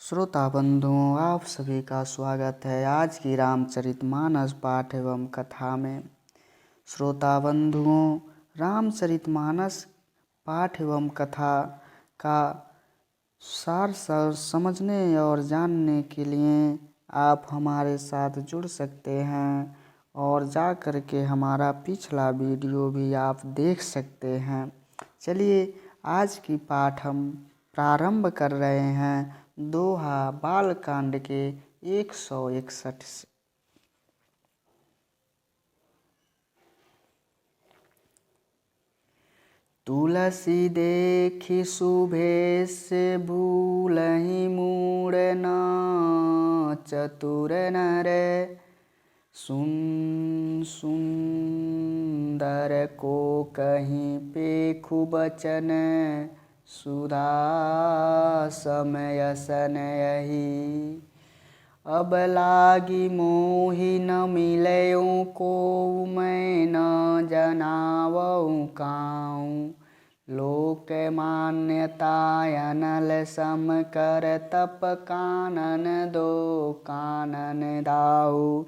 श्रोता बंधुओं, आप सभी का स्वागत है आज की रामचरितमानस पाठ एवं कथा में। श्रोता बंधुओं, रामचरितमानस पाठ एवं कथा का सार समझने और जानने के लिए आप हमारे साथ जुड़ सकते हैं और जा कर के हमारा पिछला वीडियो भी आप देख सकते हैं। चलिए आज की पाठ हम प्रारंभ कर रहे हैं दोहा बालकांड के 161 से। तुलसी देखी सुभेश भूलहि मूढ़ न चतुर नर सुंदर को कहीं पेखु बचन सुधा समय सन यही। अब लागी मोहि न मिलयूं को मैं न जनावऊं काऊं। लोक मान्यता अनल सम कर तप कानन दो कानन दाऊ।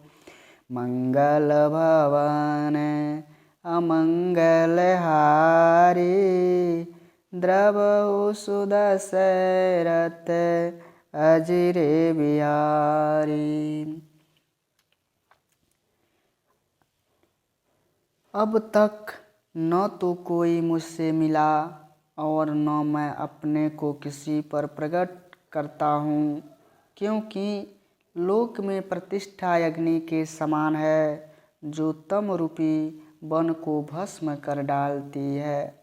मंगल भवन अमंगल हारी द्रवहु सुदशरथ अजिरे बिहारी। अब तक न तो कोई मुझसे मिला और न मैं अपने को किसी पर प्रकट करता हूँ, क्योंकि लोक में प्रतिष्ठा अग्नि के समान है जो तम रूपी वन को भस्म कर डालती है।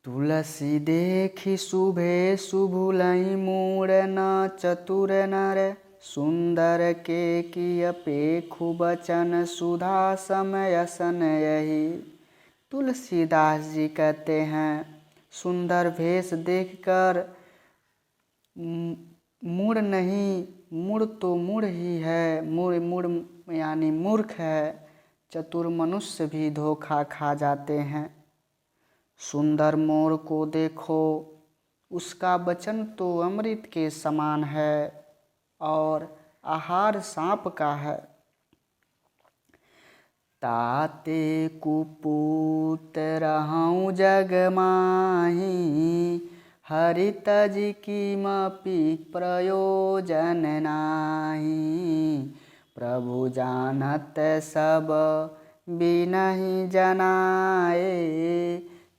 तुलसी देखी शुभे सुभुलहि मूढ़ न चतुर नर सुंदर के किय पेखु बचन सुधा समय सन यही। तुलसीदास जी कहते हैं, सुंदर भेष देखकर मूढ़ नहीं, मूढ़ तो मूढ़ ही है, मूढ़ यानी मूर्ख है, चतुर मनुष्य भी धोखा खा जाते हैं। सुंदर मोर को देखो, उसका वचन तो अमृत के समान है और आहार सांप का है। ताते कुपूत रहऊं जग माही हरि तज किमपि प्रयोजन नाही। प्रभु जानत सब बिनहि जनाए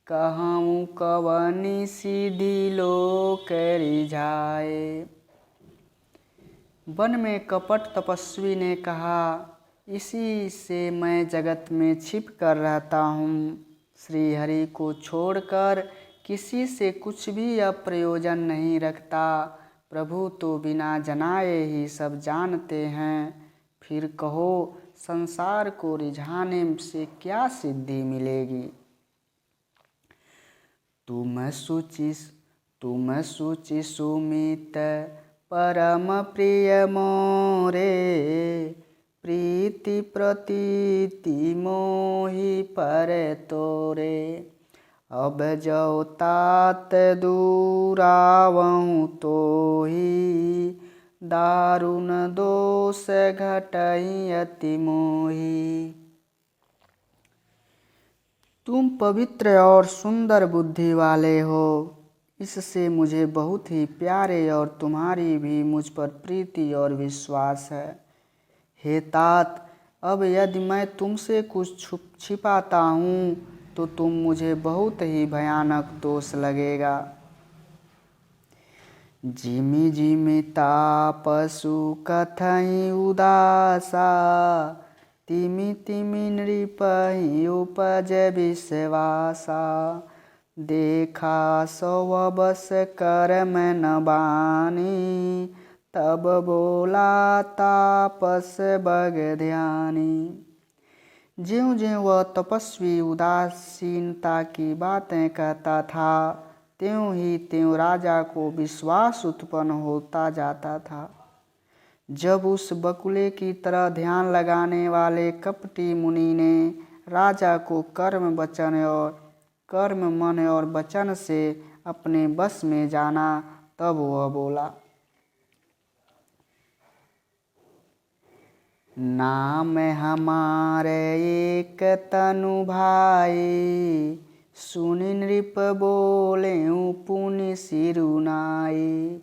कहूँ कवनी सीधी लोक रिझाए। वन में कपट तपस्वी ने कहा, इसी से मैं जगत में छिप कर रहता हूँ। श्री हरि को छोड़कर किसी से कुछ भी अप्रयोजन नहीं रखता। प्रभु तो बिना जनाए ही सब जानते हैं। फिर कहो संसार को रिझाने से क्या सिद्धि मिलेगी। तुम सुचि सुमित परम प्रिय मोरे प्रीति प्रतीति मोहि पर तोरे। अब जो तात दूरावहूँ तोहि दारुण दोष घटहि अति मोहि। तुम पवित्र और सुंदर बुद्धि वाले हो, इससे मुझे बहुत ही प्यारे और तुम्हारी भी मुझ पर प्रीति और विश्वास है। हे तात, अब यदि मैं तुमसे कुछ छिपाता हूँ तो तुम मुझे बहुत ही भयानक दोष लगेगा। जिमि जिमि तापसु कथहि उदासा तिमि तिमि नृपहि उपज विश्वासा। देखा सौ बस कर्म न बानी तब बोला तापस बग ध्यानी। ज्यों ज्यों वह तपस्वी उदासीनता की बातें कहता था, त्यों ही त्यों राजा को विश्वास उत्पन्न होता जाता था। जब उस बकुले की तरह ध्यान लगाने वाले कपटी मुनि ने राजा को कर्म मन और वचन से अपने बस में जाना। तब वह बोला, नाम हमारे एक तनु भाई, सुनि नृप बोले पुनि सिरुनाई।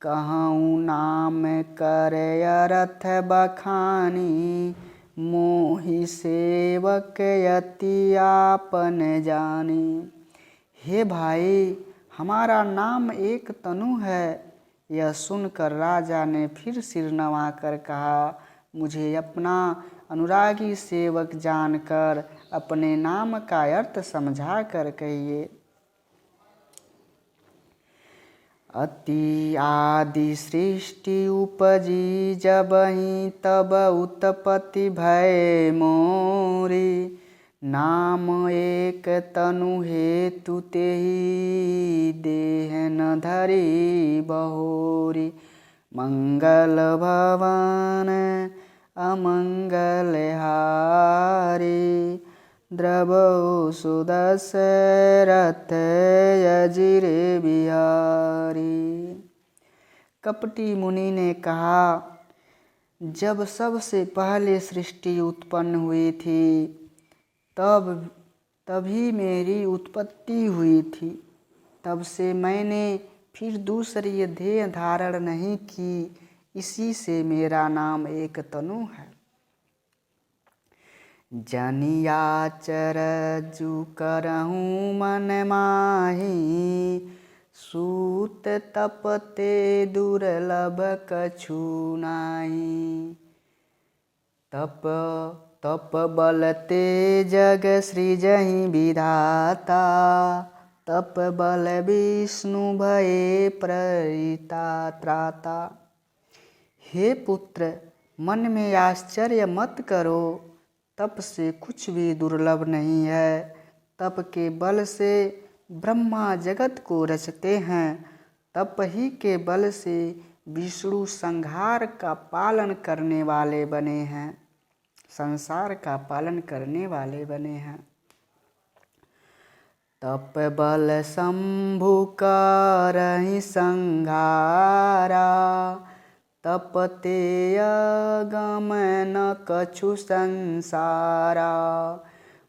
कहूँ नाम करे अरथ बखानी, मोहि सेवक यति आपन जानी। हे भाई, हमारा नाम एक तनु है। यह सुनकर राजा ने फिर सिर नवाकर कहा, मुझे अपना अनुरागी सेवक जानकर अपने नाम का अर्थ समझा कर कहिए। अति आदि सृष्टि उपजी जबहि, तब उत्पत्ति भय मोरी। नाम एक तनु हेतु तेहि, देह न धरी बहोरी। मंगल भवन अमंगल हारी, द्रवो सुदशरथ अजिरे बिहारी। कपटी मुनि ने कहा, जब सबसे पहले सृष्टि उत्पन्न हुई थी तभी मेरी उत्पत्ति हुई थी। तब से मैंने फिर दूसरी देह धारण नहीं की, इसी से मेरा नाम एक तनु है। जनियाचरजु करहूँ मन माही, सूत तपते दुर्लभ कछु नाही। तप बलते जग सृजहि विधाता, तप बल विष्णु भये प्रहिता त्राता। हे पुत्र, मन में आश्चर्य मत करो, तप से कुछ भी दुर्लभ नहीं है। तप के बल से ब्रह्मा जगत को रचते हैं। तप ही के बल से विष्णु संहार का पालन करने वाले बने हैं, संसार का पालन करने वाले बने हैं। तप बल शंभु करहि संहारा, तपते अगम न कछु संसारा।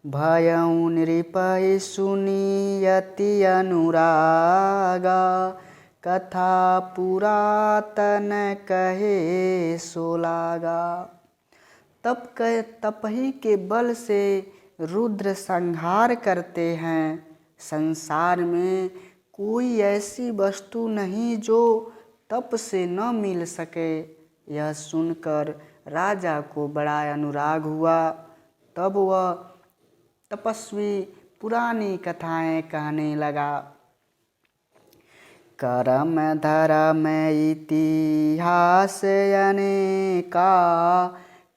भयउ नृपहि सुनि यति अनुरागा, कथा पुरातन कहे सो लागा। तप ही के बल से रुद्र संहार करते हैं। संसार में कोई ऐसी वस्तु नहीं जो तप से न मिल सके। यह सुनकर राजा को बड़ा अनुराग हुआ। तब वह तपस्वी पुरानी कथाएं कहने लगा। करम धर्म इतिहास अनेका,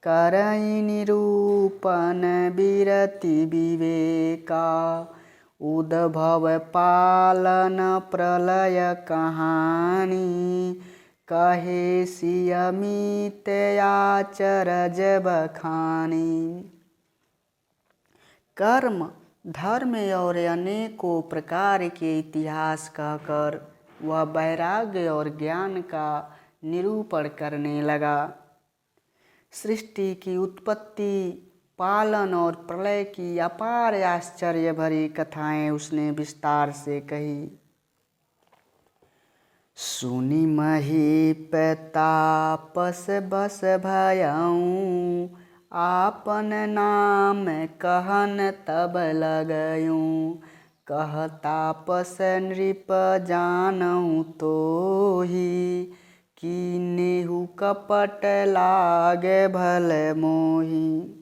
करई निरूपण विरति विवेका। उद्भव पालन प्रलय कहानी, कहे सियमित आचरज बखानी। कर्म, धर्म और अनेकों प्रकार के इतिहास कहकर वह वैराग्य और ज्ञान का निरूपण करने लगा। सृष्टि की उत्पत्ति, पालन और प्रलय की अपार आश्चर्य भरी कथाएं उसने विस्तार से कही। सुनि महीपतापस बस भयऊँ, आपन नाम कहन तब लगयूँ। कह तापस नृप जानऊँ तोहि, कीनेहु कपट लागे भल मोहि।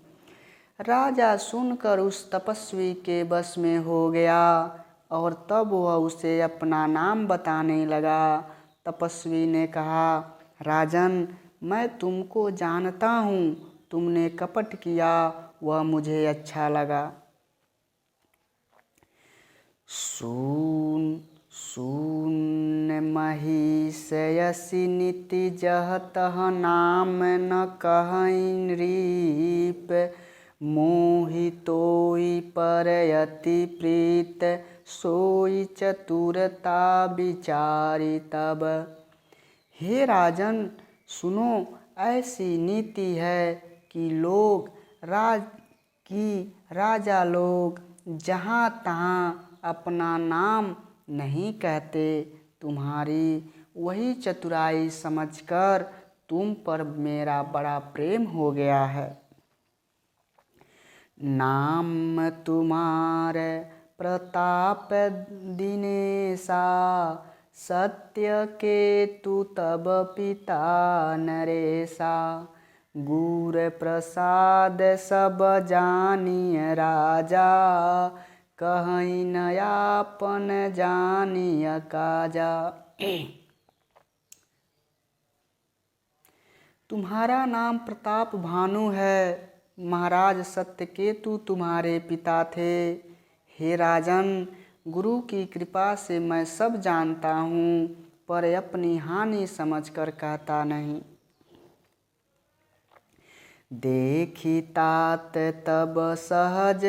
राजा सुनकर उस तपस्वी के बस में हो गया और तब वह उसे अपना नाम बताने लगा। तपस्वी ने कहा, राजन, मैं तुमको जानता हूँ, तुमने कपट किया वह मुझे अच्छा लगा। सुन महिष यसी नीति, जह तह नाम न कहई नृप। मोहितोई परयति प्रीत, सोई चतुरता विचारी तब। हे राजन, सुनो, ऐसी नीति है कि राजा लोग जहाँ तहाँ अपना नाम नहीं कहते। तुम्हारी वही चतुराई समझकर तुम पर मेरा बड़ा प्रेम हो गया है। नाम तुम्हारे प्रताप दिनेशा, सत्य के तु तब पिता नरेशा। गुर प्रसाद सब जानिय राजा, कहीं नयापन जानिय काजा। तुम्हारा नाम प्रताप भानु है। महाराज सत्यकेतु तुम्हारे पिता थे। हे राजन, गुरु की कृपा से मैं सब जानता हूँ, पर अपनी हानि समझकर कहता नहीं। देखी तात तब सहज,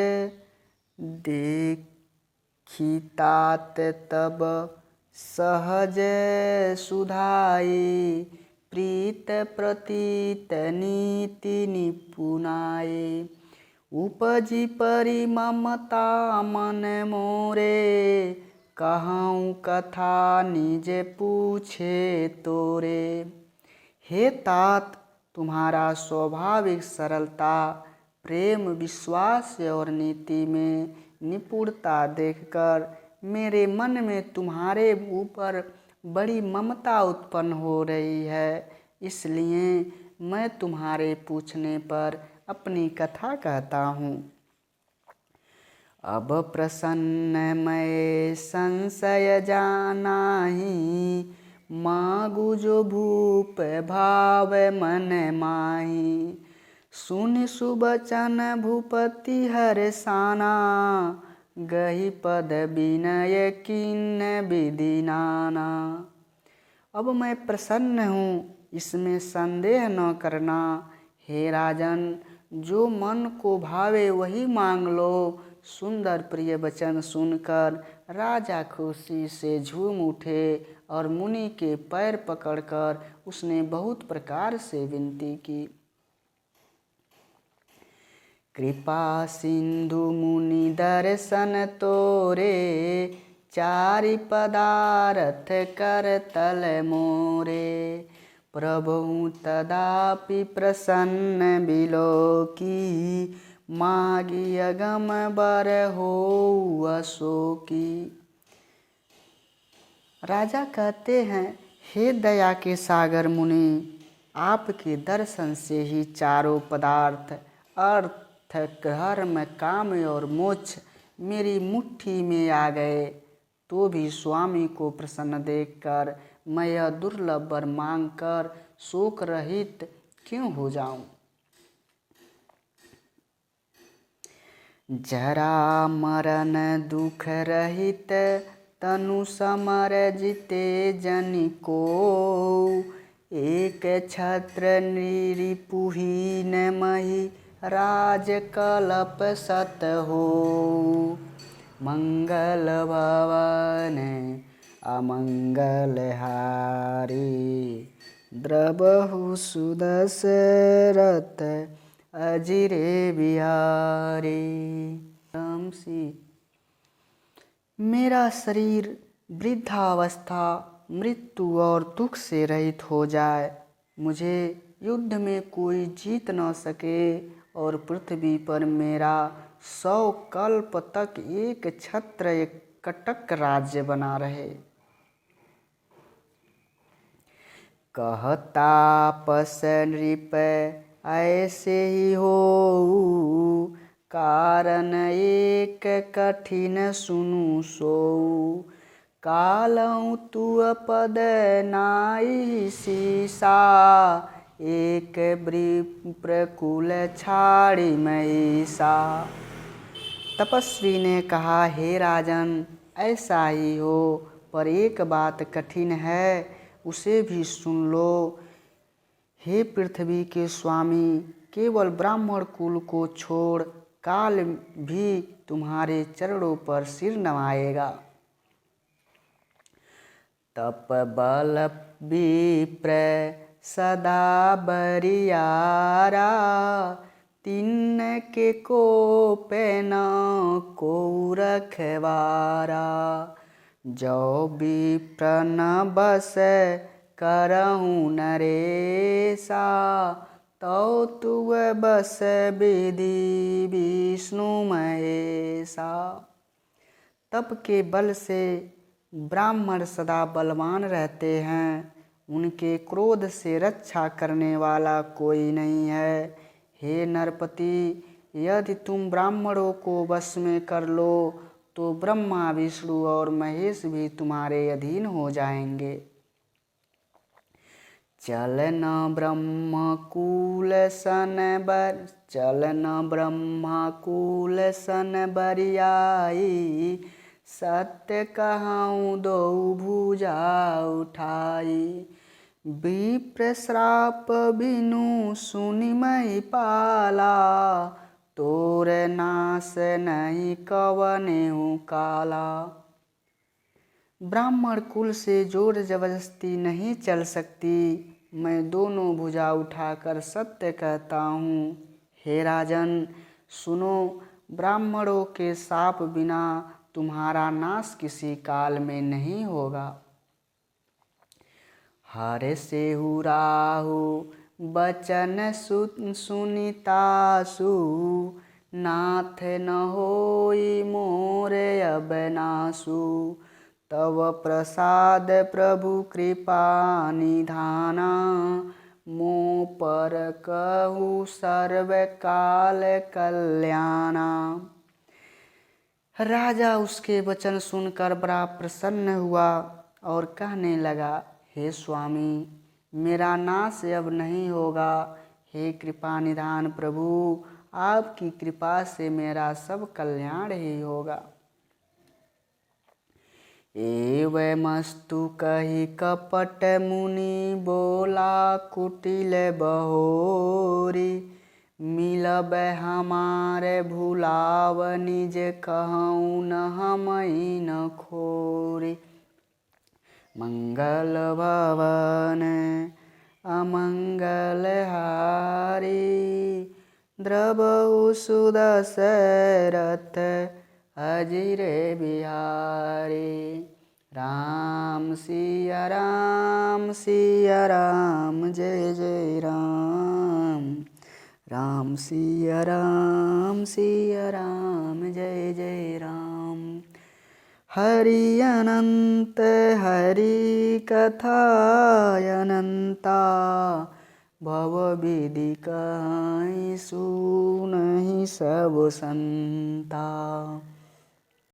देखी तात तब सहज सुधाई, प्रीत प्रतीत नीति निपुनाई। उपजी परि ममता मन मोरे, कहूँ कथा निज पूछे तोरे। हे तात, तुम्हारा स्वाभाविक सरलता, प्रेम, विश्वास और नीति में निपुणता देखकर मेरे मन में तुम्हारे ऊपर बड़ी ममता उत्पन्न हो रही है। इसलिए मैं तुम्हारे पूछने पर अपनी कथा कहता हूँ। अब प्रसन्न मैं संशय जानाही, मागु जो भूप भाव मन माही। सुन सुबचन भूपति हर्षाना, गही पद विनय किन्न विधि नाना। अब मैं प्रसन्न हूँ, इसमें संदेह न करना। हे राजन, जो मन को भावे वही मांग लो। सुंदर प्रिय वचन सुनकर राजा खुशी से झूम उठे और मुनि के पैर पकड़कर उसने बहुत प्रकार से विनती की। कृपा सिंधु मुनि दर्शन तोरे, चारि पदारथ कर तल मोरे। प्रभु तदापि प्रसन्न बिलोकी, मागी अगम बर हो अशोकी। राजा कहते हैं, हे दया के सागर मुनि, आपके दर्शन से ही चारों पदार्थ, अर्थ, धर्म, काम और मोक्ष मेरी मुट्ठी में आ गए। तो भी स्वामी को प्रसन्न देखकर मैं यह दुर्लभ वर मांगकर शोक रहित क्यों हो जाऊं। जरा मरण दुख रहित, तनु समर जिते जनि को। एक छत्र निरिपुहीन मही, राज कलप सत हो। मंगल भवन अमंगल हारी, द्रबहु सुदशरथ अजिरे बिहारी। मेरा शरीर वृद्धावस्था, मृत्यु और दुख से रहित हो जाए, मुझे युद्ध में कोई जीत न सके और पृथ्वी पर मेरा 100 कल्प तक एक छत्र एक कटक राज्य बना रहे। कहतापस नृप ऐसे ही हो, कारण एक कठिन सुनु सो। कालऊ तु पद नाई सीसा, एक प्रकुल छाड़ी महिषा। तपस्वी ने कहा, हे राजन, ऐसा ही हो, पर एक बात कठिन है, उसे भी सुन लो। हे पृथ्वी के स्वामी, केवल ब्राह्मण कुल को छोड़ काल भी तुम्हारे चरणों पर सिर नवाएगा। तप बल विप्र सदा बरियारा, तिनके को पेन को रखवारा। जो विप्र न बस करहूँ नरेसा, तो तुव बस विधि विष्णु महेशा। तप के बल से ब्राह्मण सदा बलवान रहते हैं, उनके क्रोध से रक्षा करने वाला कोई नहीं है। हे नरपति, यदि तुम ब्राह्मणों को वश में कर लो तो ब्रह्मा विष्णु और महेश भी तुम्हारे अधीन हो जाएंगे। चलन ब्रह्मकूल सन बरियाई, सत्य कहूँ दो भुजा उठाई। विप्र श्राप बिनु सुनि महिपाला, तोर नाश नहीं कवनेहु काला। ब्राह्मण कुल से जोर जबरदस्ती नहीं चल सकती, मैं दोनों भुजा उठाकर सत्य कहता हूँ। हे राजन सुनो, ब्राह्मणों के शाप बिना तुम्हारा नाश किसी काल में नहीं होगा। हरे सेहु राहु बचन सुनितासु, नाथ न होई मोरे अब नासु। तव प्रसाद प्रभु कृपा निधाना, मो पर कहु सर्व काल कल्याणा। राजा उसके वचन सुनकर बड़ा प्रसन्न हुआ और कहने लगा, हे स्वामी, मेरा नाश अब नहीं होगा। हे कृपा निधान प्रभु, आपकी कृपा से मेरा सब कल्याण ही होगा। एवमस्तु कही कपट मुनि बोला कुटिल बहोरी, मिलब हमारे भुलाव निज कहूँ न हमई न खोरी। मंगल भवन अमंगल हारी, द्रवहु सुदशरथ अजिरे बिहारी। राम सिया राम जय जय राम। राम सिया राम जय जय राम। हरि अनंत हरि कथा अनंता, भव विधि कहीं सुनहि सब संता।